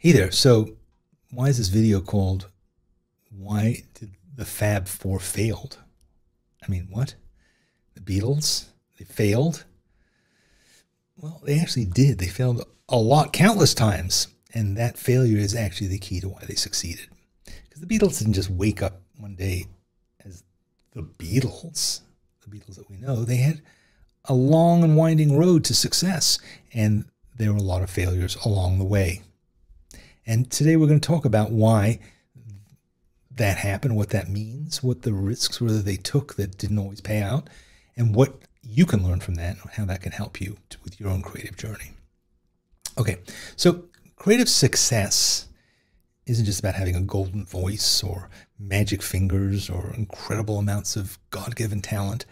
Hey there. So why is this video called Why Did the Fab Four Failed? I mean, what? The Beatles? They failed? Well, they actually did. They failed a lot, countless times. And that failure is actually the key to why they succeeded. Because the Beatles didn't just wake up one day as the Beatles that we know. They had a long and winding road to success. And there were a lot of failures along the way. And today we're going to talk about why that happened, what that means, what the risks were that they took that didn't always pay out, and what you can learn from that, and how that can help you with your own creative journey. Okay, so creative success isn't just about having a golden voice or magic fingers or incredible amounts of God-given talent.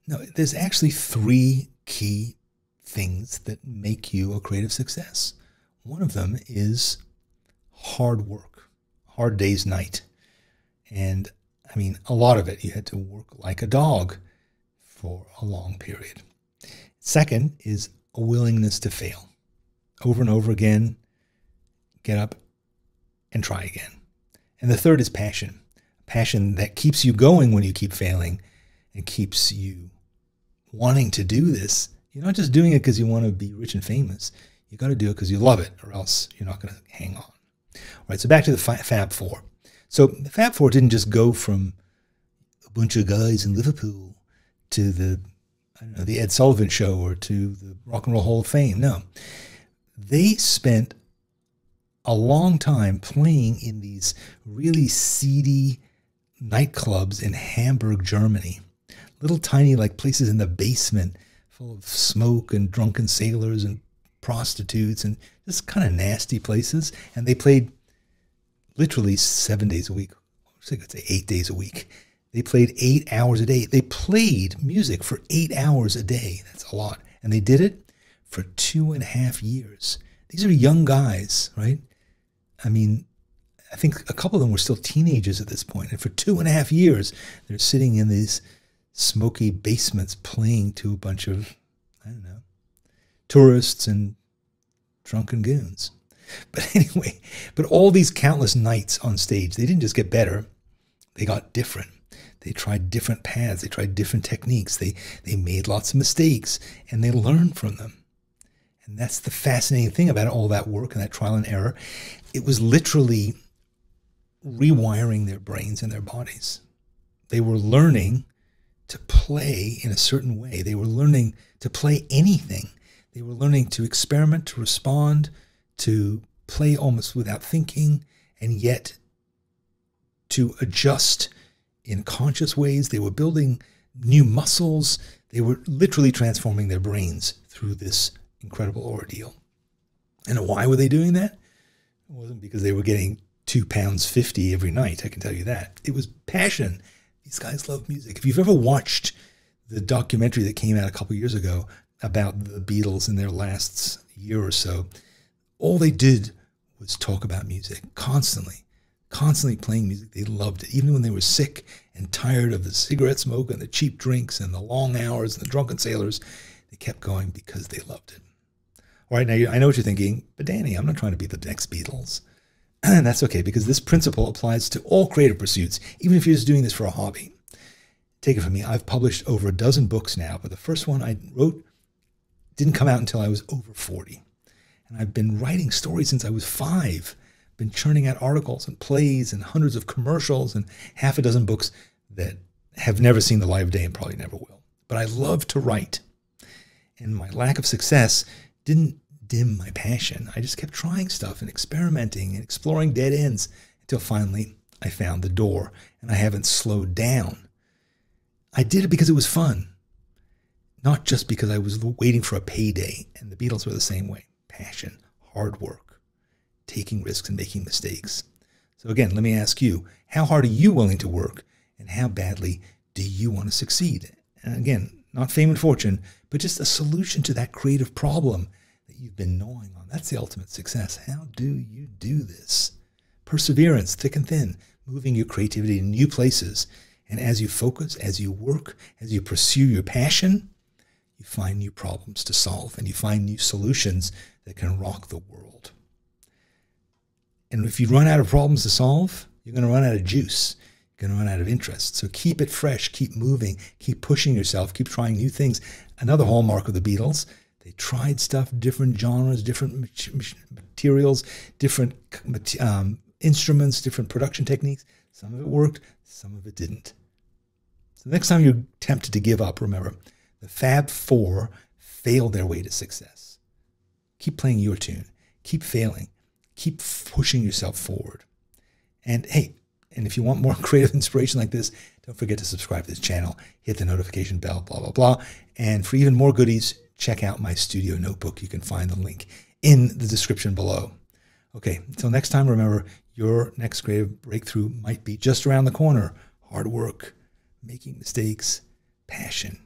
No, there's actually three key things that make you a creative success. One of them is hard work, hard day's night. And I mean, a lot of it, you had to work like a dog for a long period. Second is a willingness to fail over and over again, get up and try again. And the third is passion, passion that keeps you going when you keep failing and keeps you wanting to do this. You're not just doing it because you want to be rich and famous. You got to do it because you love it, or else you're not going to hang on. All right, so back to the Fab Four. So the Fab Four didn't just go from a bunch of guys in Liverpool to the, I don't know, the Ed Sullivan Show or to the Rock and Roll Hall of Fame. No, they spent a long time playing in these really seedy nightclubs in Hamburg, Germany. Little tiny like places in the basement full of smoke and drunken sailors and prostitutes and just kind of nasty places. And they played literally 7 days a week. I could say 8 days a week. They played 8 hours a day. They played music for 8 hours a day. That's a lot. And they did it for 2.5 years. These are young guys, right? I mean, I think a couple of them were still teenagers at this point. And for 2.5 years, they're sitting in these smoky basements playing to a bunch of, I don't know, tourists and drunken goons. But anyway, but all these countless nights on stage, they didn't just get better, they got different. They tried different paths, they tried different techniques, they made lots of mistakes, and they learned from them. And that's the fascinating thing about all that work and that trial and error. It was literally rewiring their brains and their bodies. They were learning to play in a certain way. They were learning to play anything. They were learning to experiment, to respond, to play almost without thinking, and yet to adjust in conscious ways. They were building new muscles. They were literally transforming their brains through this incredible ordeal. And why were they doing that? It wasn't because they were getting £2.50 every night, I can tell you that. It was passion. These guys love music. If you've ever watched the documentary that came out a couple years ago about the Beatles in their last year or so, all they did was talk about music constantly playing music. They loved it. Even when they were sick and tired of the cigarette smoke and the cheap drinks and the long hours and the drunken sailors, they kept going because they loved it. All right, now I know what you're thinking, but Danny, I'm not trying to be the next Beatles. And that's okay, because this principle applies to all creative pursuits, even if you're just doing this for a hobby. Take it from me, I've published over 12 books now, but the first one I wrote didn't come out until I was over 40. And I've been writing stories since I was 5. Been churning out articles and plays and hundreds of commercials and half a dozen books that have never seen the light of day and probably never will. But I love to write. And my lack of success didn't dim my passion. I just kept trying stuff and experimenting and exploring dead ends until finally I found the door, and I haven't slowed down. I did it because it was fun, not just because I was waiting for a payday. And the Beatles were the same way. Passion, hard work, taking risks and making mistakes. So again, let me ask you, how hard are you willing to work, and how badly do you want to succeed? And again, not fame and fortune, but just a solution to that creative problem that you've been gnawing on. That's the ultimate success. How do you do this? Perseverance, thick and thin, moving your creativity in new places. And as you focus, as you work, as you pursue your passion, you find new problems to solve, and you find new solutions that can rock the world. And if you run out of problems to solve, you're going to run out of juice. You're going to run out of interest. So keep it fresh, keep moving, keep pushing yourself, keep trying new things. Another hallmark of the Beatles, they tried stuff, different genres, different materials, different instruments, different production techniques. Some of it worked, some of it didn't. So next time you're tempted to give up, remember, the Fab Four failed their way to success. Keep playing your tune. Keep failing. Keep pushing yourself forward. And hey, and if you want more creative inspiration like this, don't forget to subscribe to this channel, hit the notification bell, blah, blah, blah. And for even more goodies, check out my studio notebook. You can find the link in the description below. Okay, until next time, remember, your next creative breakthrough might be just around the corner. Hard work, making mistakes, passion.